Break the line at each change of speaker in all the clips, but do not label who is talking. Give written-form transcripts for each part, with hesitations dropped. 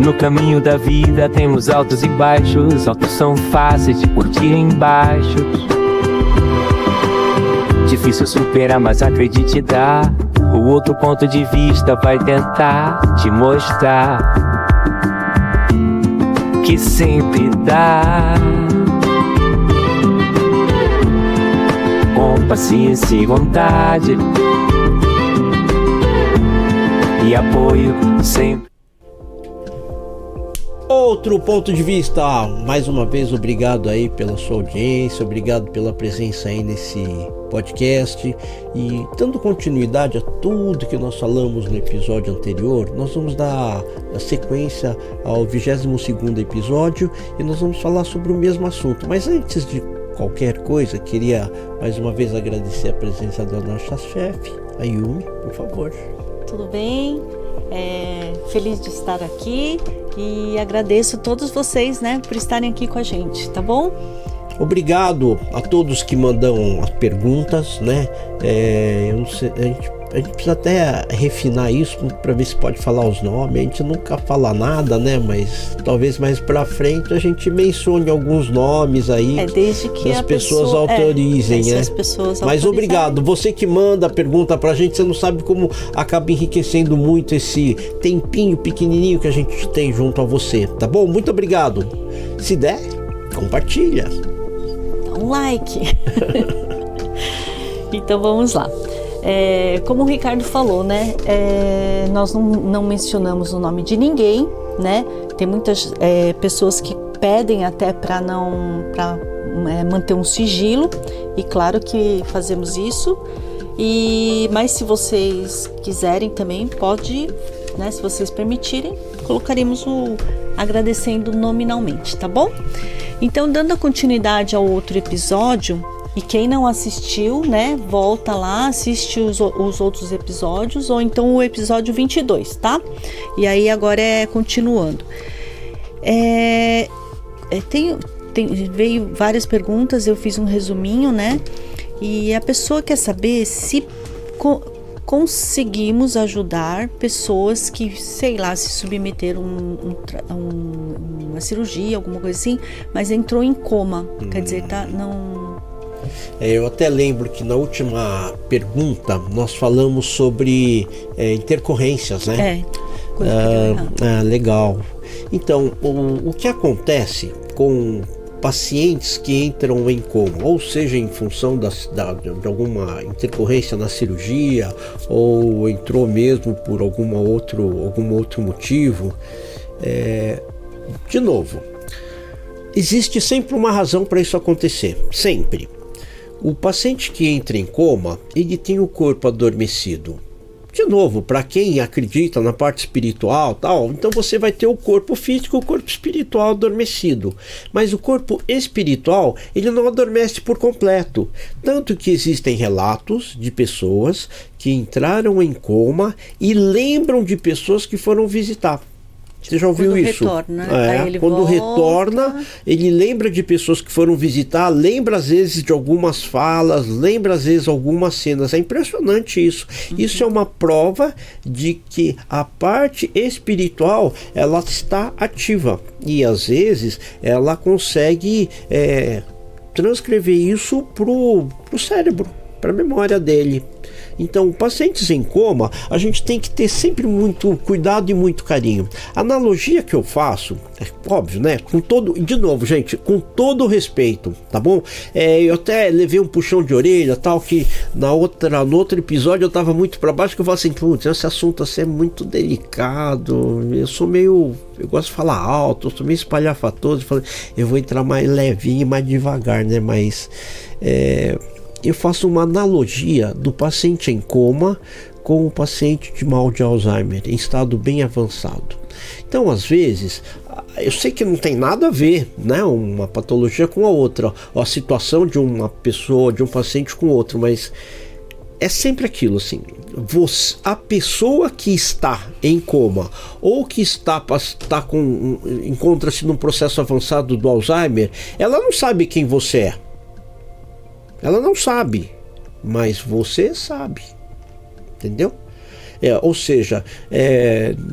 No caminho da vida temos altos e baixos. Altos são fáceis de curtir embaixo. Difícil superar, mas acredite dá. O outro ponto de vista vai tentar te mostrar que sempre dá. Com paciência e vontade e apoio sempre.
Outro ponto de vista. Mais uma vez, obrigado aí pela sua audiência, obrigado pela presença aí nesse podcast. E dando continuidade a tudo que nós falamos no episódio anterior, nós vamos dar a sequência ao 22º episódio e nós vamos falar sobre o mesmo assunto. Mas antes de qualquer coisa, queria mais uma vez agradecer a presença da nossa chefe, a Yumi, por favor.
Tudo bem? Feliz de estar aqui e agradeço a todos vocês, né, por estarem aqui com a gente, tá bom?
Obrigado a todos que mandam as perguntas, né? Eu não sei, a gente precisa até refinar isso para ver se pode falar os nomes. A gente nunca fala nada, né? Mas talvez mais para frente a gente mencione alguns nomes aí,
desde que
as pessoas autorizem, né?
As pessoas
Mas obrigado, você que manda a pergunta pra gente, você não sabe como acaba enriquecendo muito esse tempinho pequenininho que a gente tem junto a você, tá bom? Muito obrigado. Se der, compartilha.
Dá um like. Então vamos lá. Como o Ricardo falou, né? Nós não mencionamos o nome de ninguém, né? Tem muitas pessoas que pedem até para manter um sigilo, e claro que fazemos isso. Mas se vocês também pode, né? Se vocês permitirem, colocaremos agradecendo nominalmente, tá bom? Então, dando continuidade ao outro episódio. E quem não assistiu, né, volta lá, assiste os outros episódios, ou então o episódio 22, tá? E aí agora continuando. Veio várias perguntas, eu fiz um resuminho, né? E a pessoa quer saber se conseguimos ajudar pessoas que, sei lá, se submeteram uma cirurgia, alguma coisa assim, mas entrou em coma. Quer dizer, não...
Eu até lembro que na última pergunta nós falamos sobre intercorrências, né? Legal. Então, o que acontece com pacientes que entram em coma, ou seja, em função de alguma intercorrência na cirurgia, ou entrou mesmo por algum outro motivo, de novo, existe sempre uma razão para isso acontecer, sempre. O paciente que entra em coma, ele tem o corpo adormecido. De novo, para quem acredita na parte espiritual, tal, então você vai ter o corpo físico e o corpo espiritual adormecido. Mas o corpo espiritual, ele não adormece por completo. Tanto que existem relatos de pessoas que entraram em coma e lembram de pessoas que foram visitar. Você já ouviu isso? Quando retorna, ele lembra de pessoas que foram visitar, lembra às vezes de algumas falas, lembra às vezes algumas cenas. É impressionante isso. Isso é uma prova de que a parte espiritual, ela está ativa. E às vezes ela consegue transcrever isso pro cérebro, para a memória dele. Então, pacientes em coma, a gente tem que ter sempre muito cuidado e muito carinho. A analogia que eu faço, é óbvio, né? De novo, gente, com todo o respeito, tá bom? Eu até levei um puxão de orelha, tal, que no outro episódio eu tava muito para baixo, que eu falei assim, putz, esse assunto assim é muito delicado, eu gosto de falar alto, eu sou meio espalhafatoso, eu vou entrar mais levinho e mais devagar, né? Mas eu faço uma analogia do paciente em coma com o paciente de mal de Alzheimer, em estado bem avançado. Então, às vezes, eu sei que não tem nada a ver, né, uma patologia com a outra, ou a situação de uma pessoa, de um paciente com outro, mas é sempre aquilo, assim, a pessoa que está em coma, ou que encontra-se num processo avançado do Alzheimer, ela não sabe quem você é. Ela não sabe, mas você sabe, entendeu? Ou seja,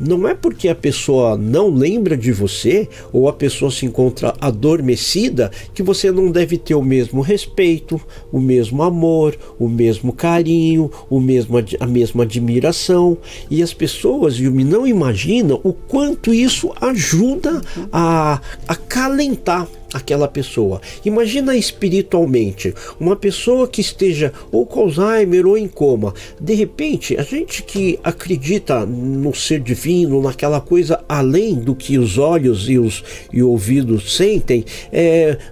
não é porque a pessoa não lembra de você ou a pessoa se encontra adormecida que você não deve ter o mesmo respeito, o mesmo amor, o mesmo carinho, a mesma admiração. E as pessoas, Yumi, não imaginam o quanto isso ajuda a acalentar aquela pessoa. Imagina espiritualmente, uma pessoa que esteja ou com Alzheimer ou em coma. De repente, a gente que acredita no ser divino, naquela coisa além do que os olhos e o ouvido sentem,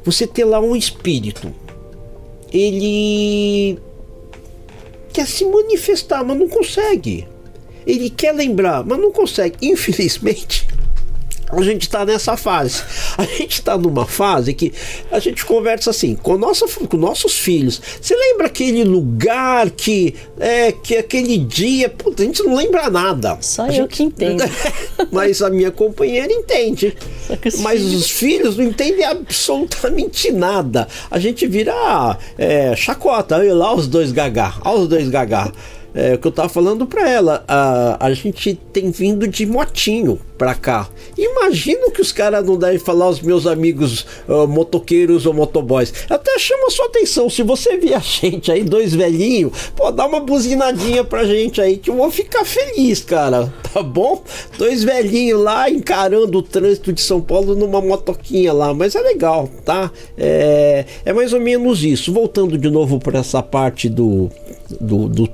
você ter lá um espírito. Ele quer se manifestar, mas não consegue. Ele quer lembrar, mas não consegue. Infelizmente, a gente está nessa fase. A gente está numa fase que a gente conversa assim com nossos filhos. Você lembra aquele lugar que aquele dia, puta, a gente não lembra nada.
Só eu que entendo.
Mas a minha companheira entende. Mas os filhos não entendem absolutamente nada. A gente vira chacota. Olha lá os dois gagá. Olha os dois gagá. O que eu tava falando pra ela, a gente tem vindo de motinho pra cá. Imagina o que os caras não devem falar aos meus amigos motoqueiros ou motoboys. Até chama a sua atenção, se você vir a gente aí, dois velhinhos, pô, dá uma buzinadinha pra gente aí, que eu vou ficar feliz, cara, tá bom? Dois velhinhos lá encarando o trânsito de São Paulo numa motoquinha lá, mas é legal, tá? É mais ou menos isso. Voltando de novo pra essa parte do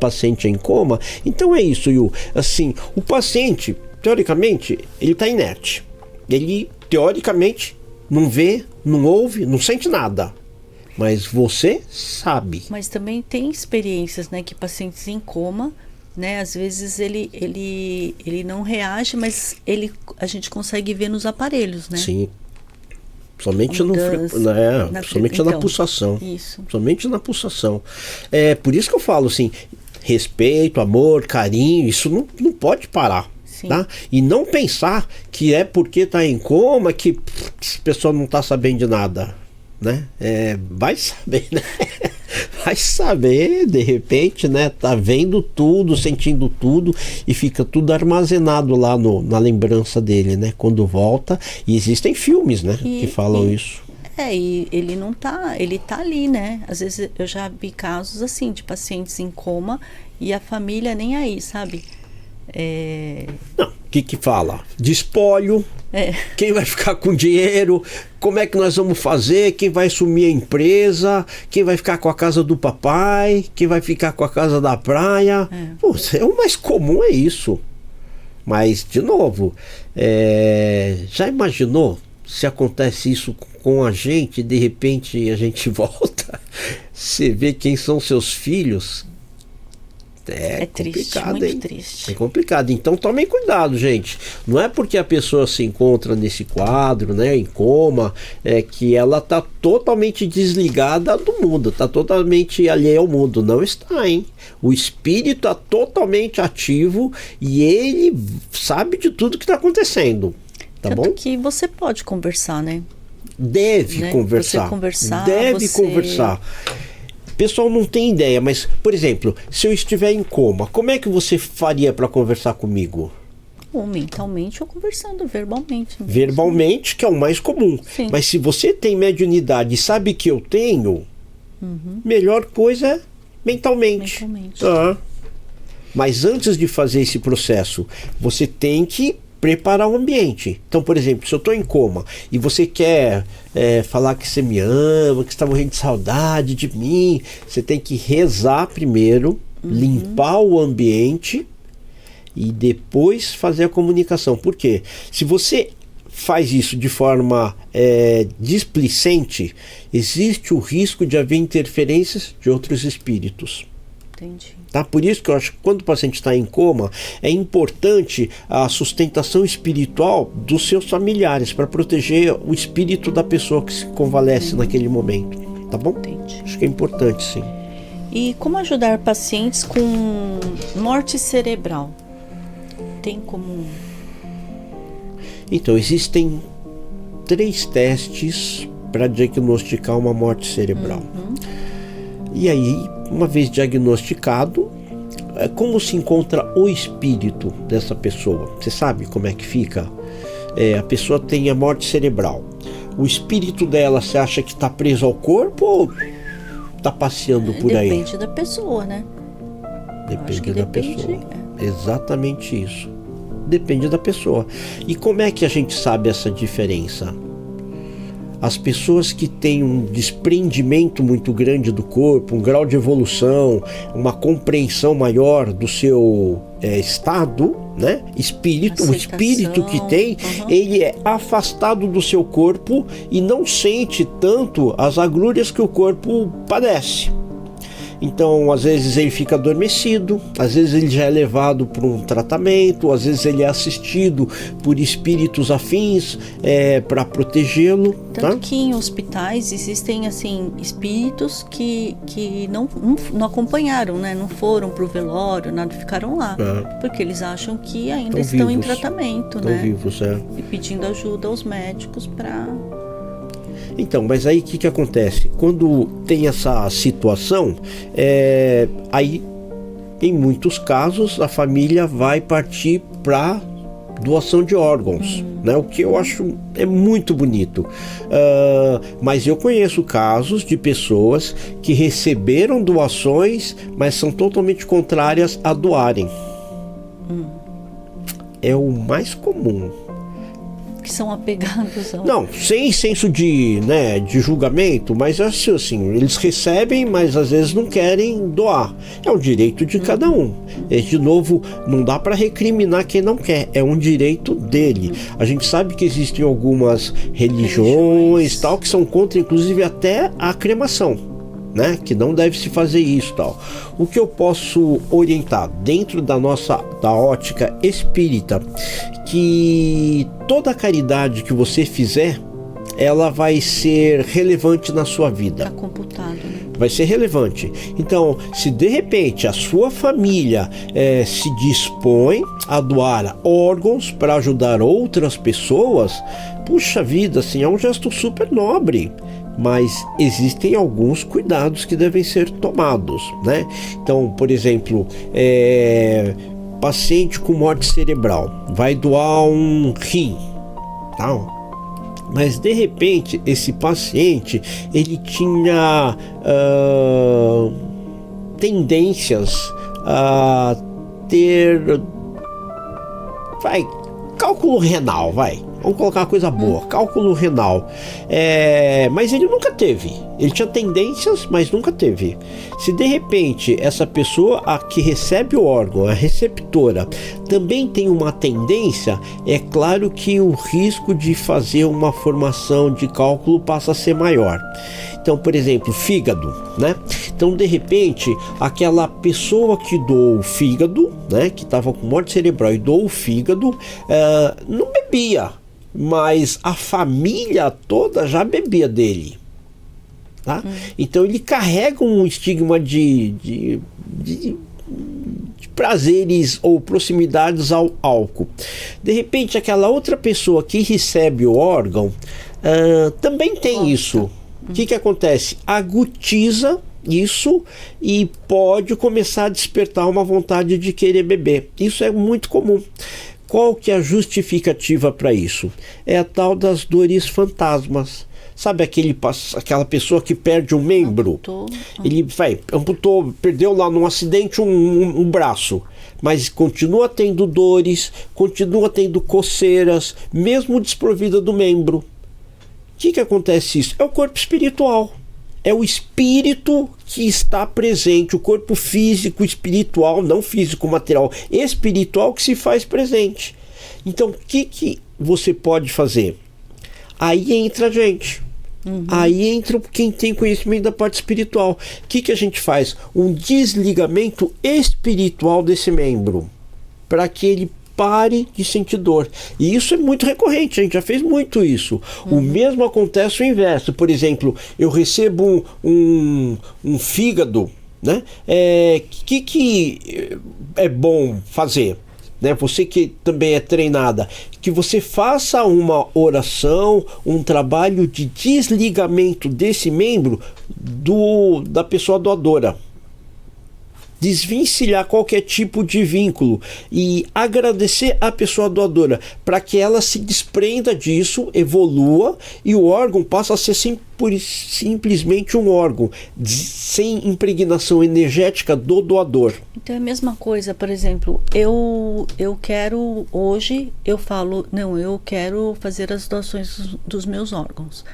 paciente em coma. Então é isso, Yu. Assim, o paciente, teoricamente, ele está inerte. Ele, teoricamente, não vê, não ouve, não sente nada. Mas você sabe.
Mas também tem experiências, né, que pacientes em coma, né, às vezes ele não reage, mas a gente consegue ver nos aparelhos, né?
Sim. Somente na pulsação.
Isso.
Somente na pulsação. Por isso que eu falo assim, respeito, amor, carinho, isso não pode parar. Tá? E não pensar que é porque está em coma que a pessoa não está sabendo de nada, né? Vai saber, né? Vai saber, de repente, né? Tá vendo tudo, sentindo tudo e fica tudo armazenado lá na lembrança dele, né? Quando volta, e existem filmes, né? Que falam isso.
E ele não tá, ele tá ali, né? Às vezes eu já vi casos assim de pacientes em coma e a família nem aí, sabe?
Não, o que fala? De espólio, quem vai ficar com dinheiro, como é que nós vamos fazer, quem vai assumir a empresa, quem vai ficar com a casa do papai, quem vai ficar com a casa da praia. Pô, o mais comum é isso. Mas, de novo, já imaginou se acontece isso com a gente, de repente a gente volta, você vê quem são seus filhos? É
triste,
complicado,
muito
hein?
triste.
É complicado. Então tomem cuidado, gente. Não é porque a pessoa se encontra nesse quadro, né, em coma, que ela tá totalmente desligada do mundo, tá totalmente alheia ao mundo. Não está, hein? O espírito tá totalmente ativo e ele sabe de tudo que está acontecendo. Tá
Tanto
bom?
que você pode conversar, né?
Deve conversar.
Você conversar.
Deve conversar. O pessoal não tem ideia, mas, por exemplo, se eu estiver em coma, como é que você faria para conversar comigo?
Ou mentalmente ou conversando verbalmente.
Verbalmente, que é o mais comum.
Sim.
Mas se você tem mediunidade e sabe que eu tenho, melhor coisa é mentalmente. Tá. Mas antes de fazer esse processo, você tem que preparar o ambiente. Então, por exemplo, se eu estou em coma e você quer falar que você me ama, que você está morrendo de saudade de mim, você tem que rezar primeiro, limpar o ambiente e depois fazer a comunicação. Por quê? Se você faz isso de forma displicente, existe o risco de haver interferências de outros espíritos.
Entendi.
Tá? Por isso que eu acho que quando o paciente está em coma, é importante a sustentação espiritual dos seus familiares, para proteger o espírito da pessoa que se convalesce naquele momento. Tá bom?
Entendi.
Acho que é importante, sim.
E como ajudar pacientes com morte cerebral? Tem como...
Então, existem 3 testes para diagnosticar uma morte cerebral. E aí, uma vez diagnosticado, como se encontra o espírito dessa pessoa? Você sabe como é que fica? A pessoa tem a morte cerebral. O espírito dela, você acha que está preso ao corpo ou está passeando por aí?
Depende da pessoa, né?
Depende da pessoa. Exatamente isso. Depende da pessoa. E como é que a gente sabe essa diferença? As pessoas que têm um desprendimento muito grande do corpo, um grau de evolução, uma compreensão maior do seu estado, né? Espírito, o espírito que tem, ele é afastado do seu corpo e não sente tanto as agrúrias que o corpo padece. Então, às vezes ele fica adormecido, às vezes ele já é levado para um tratamento, às vezes ele é assistido por espíritos afins para protegê-lo.
Tanto que em hospitais existem assim espíritos que não acompanharam, né? Não foram para o velório, nada, ficaram lá, porque eles acham que ainda estão em tratamento, né?
Vivos,
e pedindo ajuda aos médicos para...
Então, mas aí o que acontece? Quando tem essa situação, aí em muitos casos a família vai partir para doação de órgãos, né? O que eu acho muito bonito. Mas eu conheço casos de pessoas que receberam doações, mas são totalmente contrárias a doarem. É o mais comum.
Que são apegados ao...
Não, sem senso de julgamento, mas assim, eles recebem, mas às vezes não querem doar. É um direito de cada um. De novo, não dá para recriminar quem não quer, é um direito dele. A gente sabe que existem algumas religiões tal, que são contra, inclusive, até a cremação, né? Que não deve se fazer isso tal. O que eu posso orientar dentro da ótica espírita, que toda caridade que você fizer, ela vai ser relevante na sua vida.
Está computado, né?
Vai ser relevante. Então, se de repente a sua família se dispõe a doar órgãos para ajudar outras pessoas, puxa vida, assim, é um gesto super nobre. Mas existem alguns cuidados que devem ser tomados, né? Então, por exemplo, paciente com morte cerebral vai doar um rim, tá? Mas de repente esse paciente ele tinha tendências a ter cálculo renal, vamos colocar uma coisa boa, cálculo renal, mas ele nunca teve, ele tinha tendências, mas nunca teve. Se de repente essa pessoa a que recebe o órgão, a receptora, também tem uma tendência, é claro que o risco de fazer uma formação de cálculo passa a ser maior. Então, por exemplo, fígado, né? Então, de repente, aquela pessoa que doou o fígado, né, que estava com morte cerebral e doou o fígado, não bebia, mas a família toda já bebia dele, tá? Então ele carrega um estigma de prazeres ou proximidades ao álcool. De repente, aquela outra pessoa que recebe o órgão também tem isso. O que acontece? Agutiza isso e pode começar a despertar uma vontade de querer beber. Isso é muito comum. Qual que é a justificativa para isso? É a tal das dores fantasmas. Sabe aquela pessoa que perde um membro? Ele amputou, perdeu lá num acidente um braço, mas continua tendo dores, continua tendo coceiras, mesmo desprovida do membro. O que acontece isso? É o corpo espiritual. É o espírito que está presente, o corpo físico, espiritual, não físico, material, espiritual que se faz presente. Então, o que você pode fazer? Aí entra a gente. Aí entra quem tem conhecimento da parte espiritual. O que a gente faz? Um desligamento espiritual desse membro, para que ele pare de sentir dor. E isso é muito recorrente, a gente já fez muito isso. O mesmo acontece o inverso. Por exemplo, eu recebo um fígado, né? Que é bom fazer? Né? Você que também é treinada, que você faça uma oração, um trabalho de desligamento desse membro da pessoa doadora. desvencilhar qualquer tipo de vínculo e agradecer a pessoa doadora para que ela se desprenda disso, evolua e o órgão passa a ser simplesmente um órgão sem impregnação energética do doador.
Então é a mesma coisa, por exemplo, eu quero hoje, eu falo, não, eu quero fazer as doações dos meus órgãos.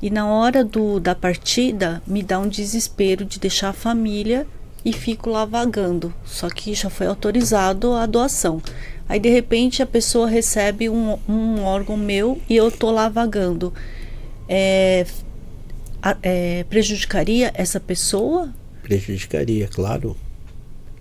E na hora da partida, me dá um desespero de deixar a família e fico lá vagando. Só que já foi autorizado a doação. Aí, de repente, a pessoa recebe um órgão meu e eu tô lá vagando. Prejudicaria essa pessoa?
Prejudicaria, claro.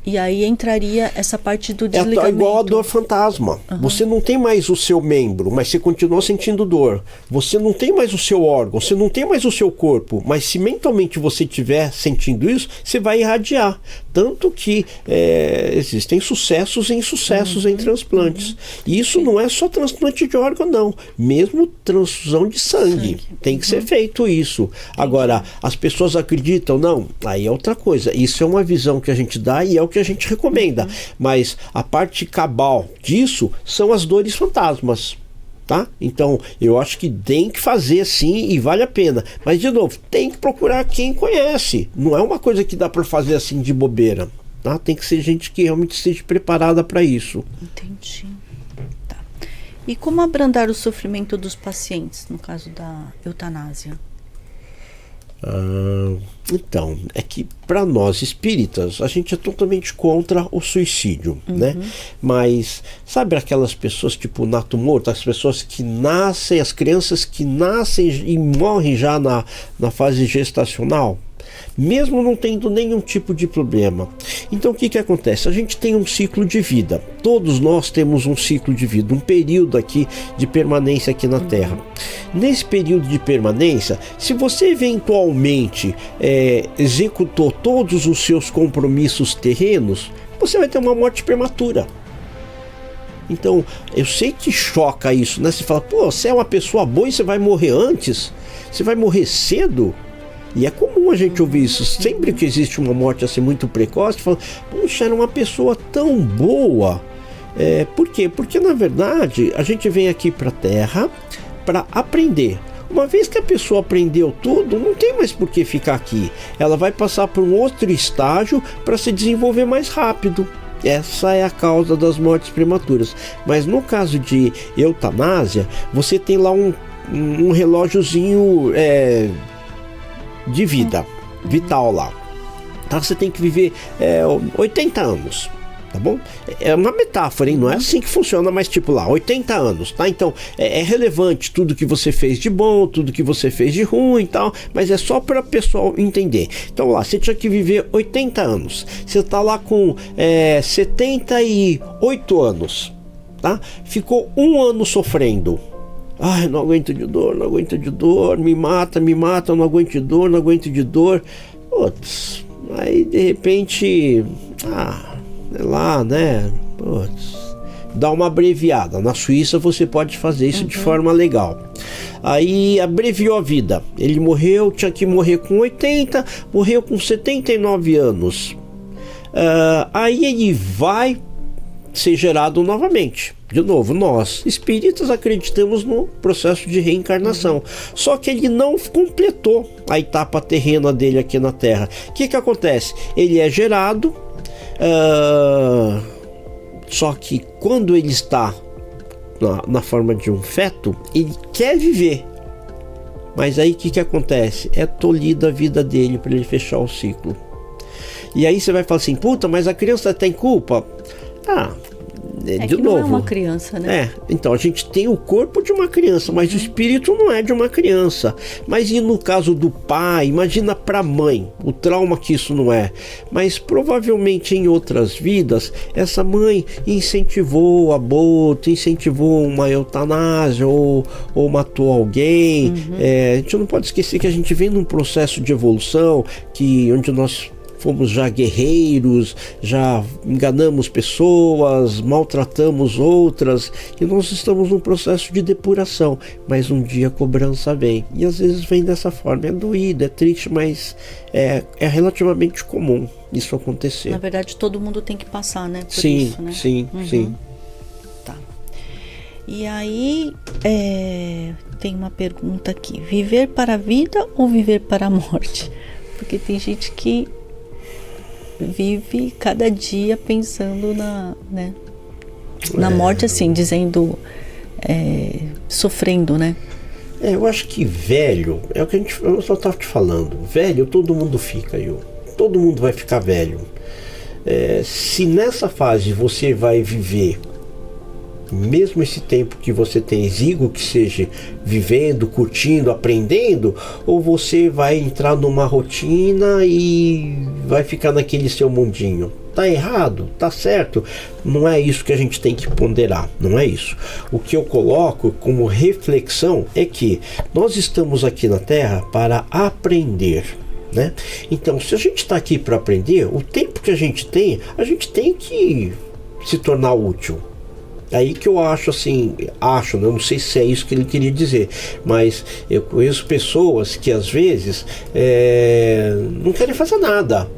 E aí entraria essa parte do desligamento.
É igual a dor fantasma. Você não tem mais o seu membro, mas você continua sentindo dor. Você não tem mais o seu órgão, você não tem mais o seu corpo. Mas se mentalmente você estiver sentindo isso, você vai irradiar. Tanto que existem sucessos e insucessos em transplantes. E isso não é só transplante de órgão, não. Mesmo transfusão de sangue. Tem que ser feito isso. Agora, as pessoas acreditam? Não. Aí é outra coisa. Isso é uma visão que a gente dá e é o que a gente recomenda, mas a parte cabal disso são as dores fantasmas, tá? Então eu acho que tem que fazer sim e vale a pena, mas de novo, tem que procurar quem conhece, não é uma coisa que dá para fazer assim de bobeira, tá? Tem que ser gente que realmente esteja preparada para isso.
Entendi. Tá. E como abrandar o sofrimento dos pacientes no caso da eutanásia?
Então, é que para nós espíritas, a gente é totalmente contra o suicídio, né? Mas sabe aquelas pessoas tipo nato morto, as pessoas que nascem, as crianças que nascem e morrem já na fase gestacional? Mesmo não tendo nenhum tipo de problema. Então o que acontece? A gente tem um ciclo de vida. Todos nós temos um ciclo de vida, um período aqui de permanência aqui na Terra. Nesse período de permanência, se você eventualmente executou todos os seus compromissos terrenos, você vai ter uma morte prematura. Então, eu sei que choca isso, né? Você fala, pô, você é uma pessoa boa e você vai morrer antes? Você vai morrer cedo? E é comum a gente ouvir isso. Sempre que existe uma morte assim muito precoce, fala, puxa, era uma pessoa tão boa. Por quê? Porque na verdade a gente vem aqui para a Terra para aprender. Uma vez que a pessoa aprendeu tudo, não tem mais por que ficar aqui. Ela vai passar por um outro estágio para se desenvolver mais rápido. Essa é a causa das mortes prematuras. Mas no caso de eutanásia, você tem lá um relógiozinho de vida vital lá, tá? Você tem que viver 80 anos, tá bom? É uma metáfora, hein? Não é assim que funciona, mas tipo lá, 80 anos, tá? Então é relevante tudo que você fez de bom, tudo que você fez de ruim e tal, mas é só para o pessoal entender. Então lá, você tinha que viver 80 anos, você tá lá com 78 anos, tá? Ficou um ano sofrendo. Ai, não aguento de dor, me mata, eu não aguento de dor. Putz, aí de repente, sei lá, né? Putz, dá uma abreviada. Na Suíça você pode fazer isso de forma legal. Aí abreviou a vida. Ele morreu, tinha que morrer com 80, morreu com 79 anos. Aí ele vai ser gerado novamente. De novo, nós espíritas acreditamos no processo de reencarnação. Só que ele não completou a etapa terrena dele aqui na Terra. O que acontece? Ele é gerado, só que quando ele está na forma de um feto, ele quer viver. Mas aí o que acontece? É tolhida a vida dele para ele fechar o ciclo. E aí você vai falar assim, puta, mas a criança tem culpa? De novo,
não é uma criança, né?
Então a gente tem o corpo de uma criança, mas o espírito não é de uma criança. Mas e no caso do pai, imagina para a mãe, o trauma que isso não é. Mas provavelmente em outras vidas, essa mãe incentivou o aborto, incentivou uma eutanásia ou matou alguém. A gente não pode esquecer que a gente vem num processo de evolução onde nós fomos já guerreiros, já enganamos pessoas, maltratamos outras, e nós estamos num processo de depuração, mas um dia a cobrança vem, e às vezes vem dessa forma, é doído, é triste, mas é relativamente comum isso acontecer.
Na verdade, todo mundo tem que passar, né? Por
sim,
isso, né?
sim, sim.
Tá. E aí, tem uma pergunta aqui: viver para a vida ou viver para a morte? Porque tem gente que vive cada dia pensando na morte, assim, dizendo, sofrendo, né?
Eu acho que velho, é o que eu só estava te falando, velho todo mundo fica, todo mundo vai ficar velho. Se nessa fase você vai viver, mesmo esse tempo que você tem exíguo, que seja vivendo, curtindo, aprendendo, ou você vai entrar numa rotina e vai ficar naquele seu mundinho. Tá errado? Tá certo? Não é isso que a gente tem que ponderar, não é isso. O que eu coloco como reflexão é que nós estamos aqui na Terra para aprender, né? Então, se a gente está aqui para aprender, o tempo que a gente tem que se tornar útil. Aí que eu acho assim, né? Eu não sei se é isso que ele queria dizer, mas eu conheço pessoas que às vezes não querem fazer nada.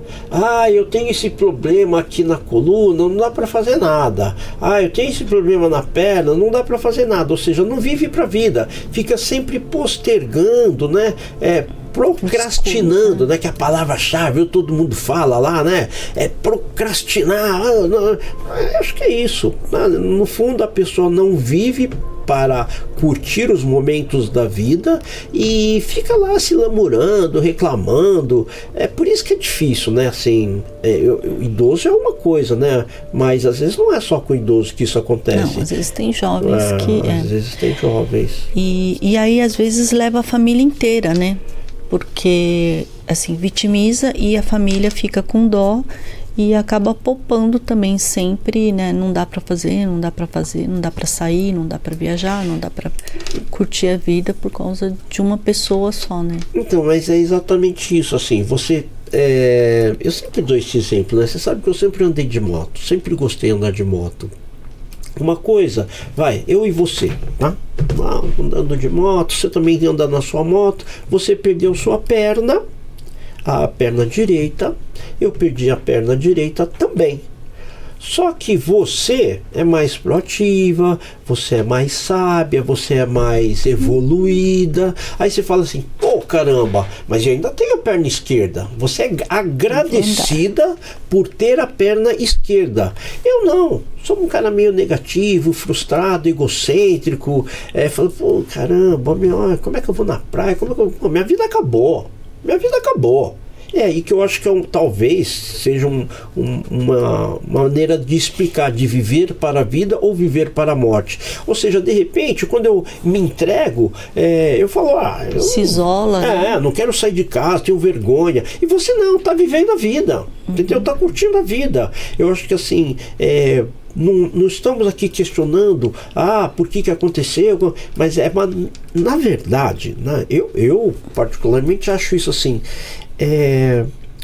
Eu tenho esse problema aqui na coluna, não dá para fazer nada. Eu tenho esse problema na perna, não dá para fazer nada. Ou seja, não vive para a vida, fica sempre postergando, né? Procrastinando, né? Que é a palavra-chave, todo mundo fala lá, né? Procrastinar. Acho que é isso. No fundo, a pessoa não vive para curtir os momentos da vida e fica lá se lamurando, reclamando. É por isso que é difícil, né? Assim, idoso é uma coisa, né? Mas às vezes não é só com idoso que isso acontece.
Não, às vezes tem jovens que...
Às vezes tem jovens.
E aí, às vezes, leva a família inteira, né? Porque, assim, vitimiza e a família fica com dó e acaba poupando também sempre, né? Não dá para fazer, não dá para sair, não dá para viajar, não dá para curtir a vida por causa de uma pessoa só, né?
Então, mas é exatamente isso, assim, você... eu sempre dou esse exemplo, né? Você sabe que eu sempre andei de moto, sempre gostei de andar de moto. Uma coisa, eu e você, tá? Andando de moto, você também anda na sua moto, você perdeu sua perna, a perna direita, eu perdi a perna direita também. Só que você é mais proativa, você é mais sábia, você é mais evoluída. Aí você fala assim, caramba, mas eu ainda tenho a perna esquerda. Você é agradecida por ter a perna esquerda. Eu não, sou um cara meio negativo, frustrado, egocêntrico. Falo, caramba, como é que eu vou na praia? Minha vida acabou. É aí que eu acho que talvez seja uma maneira de explicar, de viver para a vida ou viver para a morte. Ou seja, de repente, quando eu me entrego, eu falo,
se isola.
Não quero sair de casa, tenho vergonha. E você não, está vivendo a vida, entendeu? Está curtindo a vida. Eu acho que assim, não estamos aqui questionando por que aconteceu, mas na verdade, né, eu particularmente acho isso assim.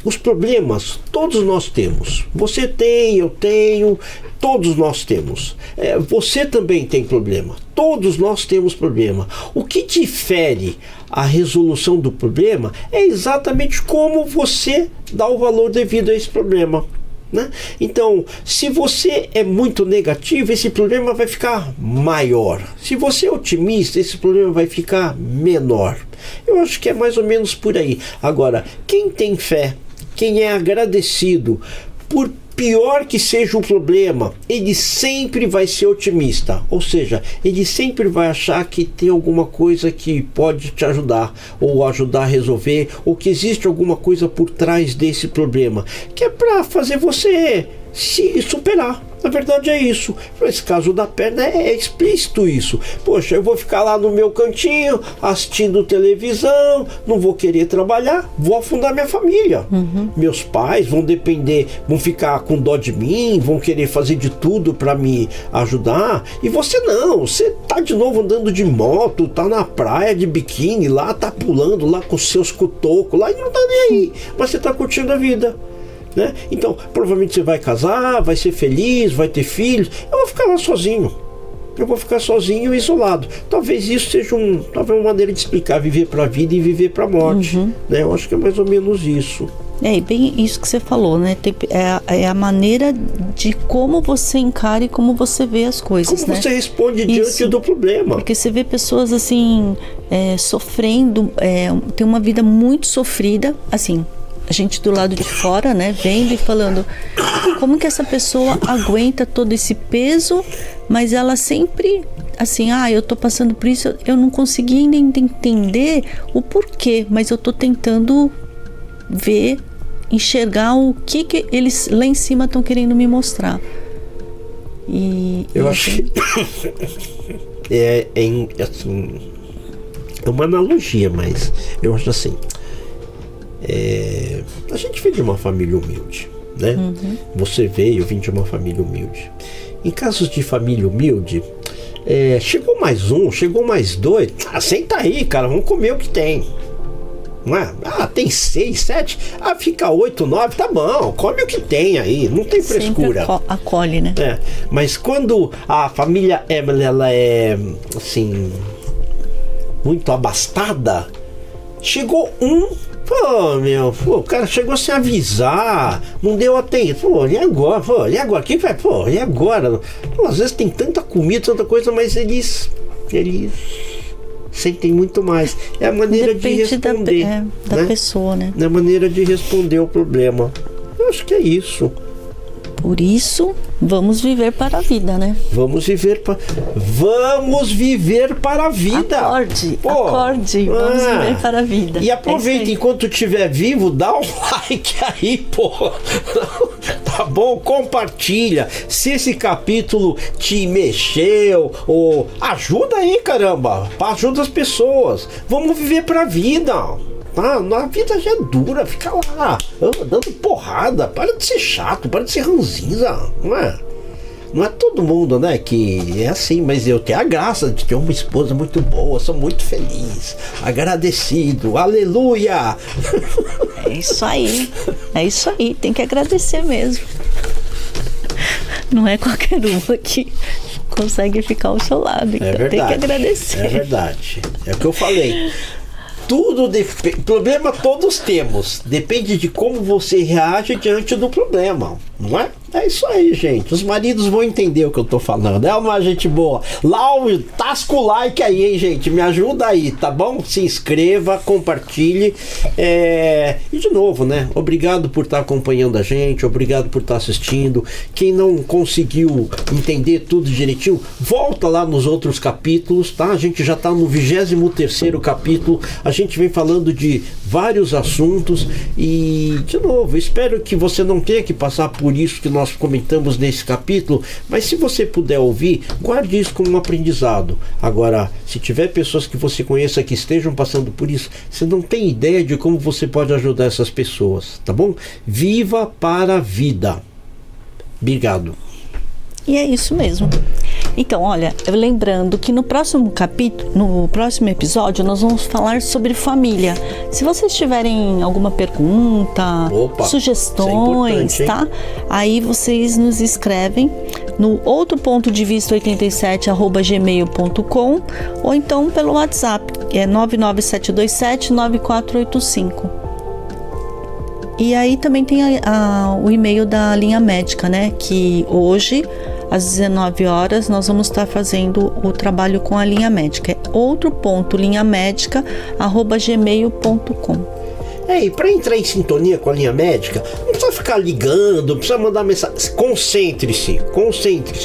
Os problemas todos nós temos. Você tem, eu tenho, todos nós temos. Você também tem problema. Todos nós temos problema. O que difere a resolução do problema é exatamente como você dá o valor devido a esse problema, né? Então, se você é muito negativo, esse problema vai ficar maior. Se você é otimista, esse problema vai ficar menor. Eu acho que é mais ou menos por aí. Agora, quem tem fé, quem é agradecido, por pior que seja o problema, ele sempre vai ser otimista. Ou seja, ele sempre vai achar que tem alguma coisa que pode te ajudar, ou ajudar a resolver, ou que existe alguma coisa por trás desse problema, que é para fazer você se superar. Na verdade é isso. Nesse caso da perna é explícito isso. Poxa, eu vou ficar lá no meu cantinho assistindo televisão, não vou querer trabalhar, vou afundar minha família. Meus pais vão depender, vão ficar com dó de mim, vão querer fazer de tudo para me ajudar. E você não, você tá de novo andando de moto, tá na praia de biquíni lá, tá pulando lá com seus cotocos lá e não tá nem aí. Mas você tá curtindo a vida. né? Então, provavelmente você vai casar, vai ser feliz, vai ter filhos. Eu vou ficar lá sozinho. Eu vou ficar sozinho e isolado. Talvez isso seja talvez uma maneira de explicar viver para a vida e viver para a morte. Né? Eu acho que é mais ou menos isso.
E bem isso que você falou, né? É a maneira de como você encara e como você vê as coisas,
como
né?
você responde diante do problema.
Porque você vê pessoas assim, sofrendo, tem uma vida muito sofrida, assim, a gente do lado de fora, né, vendo e falando como que essa pessoa aguenta todo esse peso, mas ela sempre assim, eu tô passando por isso, eu não consegui ainda entender o porquê, mas eu tô tentando enxergar o que eles lá em cima estão querendo me mostrar.
Eu acho que assim, é uma analogia, mas eu acho assim, a gente vem de uma família humilde, né? Você veio, eu vim de uma família humilde. Em casos de família humilde, chegou mais um, chegou mais dois, senta aí, cara, vamos comer o que tem. Não é? Tem 6, 7, fica 8, 9, tá bom, come o que tem aí, não tem frescura.
Sempre acolhe, né?
Mas quando a família ela é assim, muito abastada, chegou o cara chegou sem avisar, não deu atenção, e agora? Quem vai? E agora? Às vezes tem tanta comida, tanta coisa, mas eles sentem muito mais. É a maneira de responder
da pessoa, né?
É a maneira de responder o problema. Eu acho que é isso.
Por isso, vamos viver para a vida, né?
Vamos viver para a vida.
Acorde, vamos viver para a vida.
E aproveita, enquanto estiver vivo, dá um like aí, tá bom? Compartilha. Se esse capítulo te mexeu, ajuda aí, caramba. Ajuda as pessoas. Vamos viver para a vida. A vida já é dura, fica lá dando porrada, para de ser chato, para de ser ranzinza, não é todo mundo, né, que é assim, mas eu tenho a graça de ter uma esposa muito boa, sou muito feliz, agradecido, aleluia.
É isso aí, tem que agradecer mesmo, não é qualquer uma que consegue ficar ao seu lado, então verdade, tem que agradecer.
É verdade, é o que eu falei. Problema todos temos. Depende de como você reage diante do problema, não é? É isso aí, gente. Os maridos vão entender o que eu tô falando. É uma gente boa. Tasca o like aí, hein, gente? Me ajuda aí, tá bom? Se inscreva, compartilhe. E de novo, né? Obrigado por estar acompanhando a gente. Obrigado por estar assistindo. Quem não conseguiu entender tudo direitinho, volta lá nos outros capítulos, tá? A gente já tá no 23º capítulo. A gente vem falando de vários assuntos. E, de novo, espero que você não tenha que passar por isso que nós comentamos nesse capítulo, mas se você puder ouvir, guarde isso como um aprendizado. Agora, se tiver pessoas que você conheça que estejam passando por isso, você não tem ideia de como você pode ajudar essas pessoas, tá bom? Viva para a vida. Obrigado.
E é isso mesmo. Então, olha, lembrando que no próximo capítulo, no próximo episódio, nós vamos falar sobre família. Se vocês tiverem alguma pergunta, sugestões, tá? Aí vocês nos escrevem no outropontodevista87@gmail.com ou então pelo WhatsApp, que é 997279485. E aí também tem o e-mail da linha médica, né? Que hoje, às 19 horas, nós vamos estar fazendo o trabalho com a linha médica. É outro.linhamédica@gmail.com.
E para entrar em sintonia com a linha médica, não precisa ficar ligando, não precisa mandar mensagem. Concentre-se.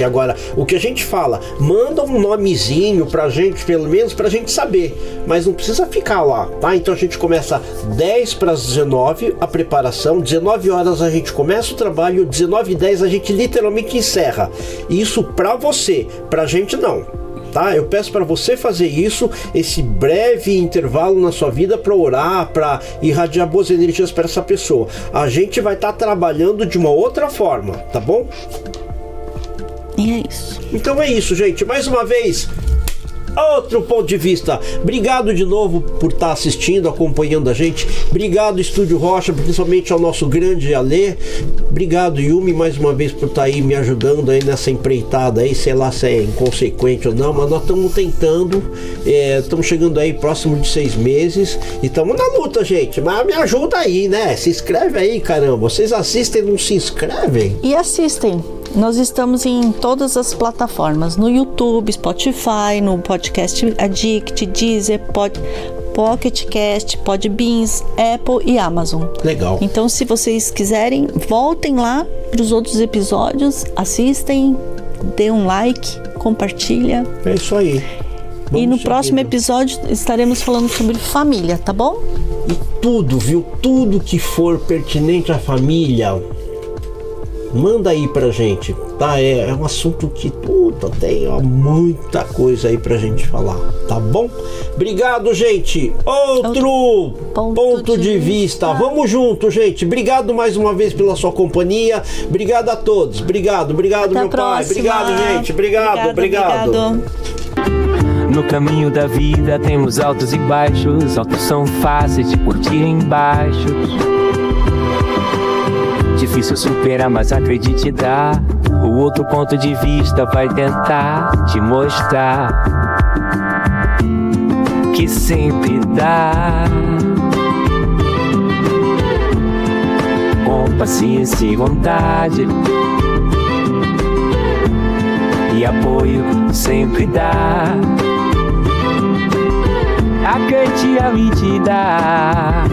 Agora, o que a gente fala, manda um nomezinho pra gente, pelo menos pra gente saber, mas não precisa ficar lá, tá? Então a gente começa 10 para as 19 a preparação, 19 horas a gente começa o trabalho, 19h10 a gente literalmente encerra. Isso pra você, pra gente não. Tá? Eu peço para você fazer isso, esse breve intervalo na sua vida, para orar, para irradiar boas energias para essa pessoa. A gente vai estar trabalhando de uma outra forma, tá bom?
E é isso.
Então é isso, gente. Mais uma vez, outro ponto de vista. Obrigado de novo por estar assistindo, acompanhando a gente. Obrigado, Estúdio Rocha, principalmente ao nosso grande Alê. Obrigado, Yumi, mais uma vez por estar aí me ajudando aí nessa empreitada aí, sei lá se é inconsequente ou não, mas nós estamos tentando, estamos chegando aí próximo de 6 meses e estamos na luta, gente, mas me ajuda aí, né? Se inscreve aí, caramba, vocês assistem e não se inscrevem?
E assistem. Nós estamos em todas as plataformas, no YouTube, Spotify, no Podcast Addict, Deezer, Pocket Cast, Podbeans, Apple e Amazon.
Legal.
Então, se vocês quiserem, voltem lá para os outros episódios, assistem, dê um like, compartilha.
É isso aí.
E no próximo episódio estaremos falando sobre família, tá bom?
E tudo, viu? Tudo que for pertinente à família, manda aí pra gente, tá? É um assunto que tem muita coisa aí pra gente falar, tá bom? Obrigado, gente. Outro ponto de vista. Vamos junto, gente. Obrigado mais uma vez pela sua companhia. Obrigado a todos. Obrigado,
Até
meu pai. Obrigado, gente. Obrigado.
No caminho da vida temos altos e baixos. Altos são fáceis de curtir embaixo. Difícil superar, mas acredite, dá. O outro ponto de vista vai tentar te mostrar que sempre dá. Com paciência e vontade e apoio sempre dá. A quem te dá.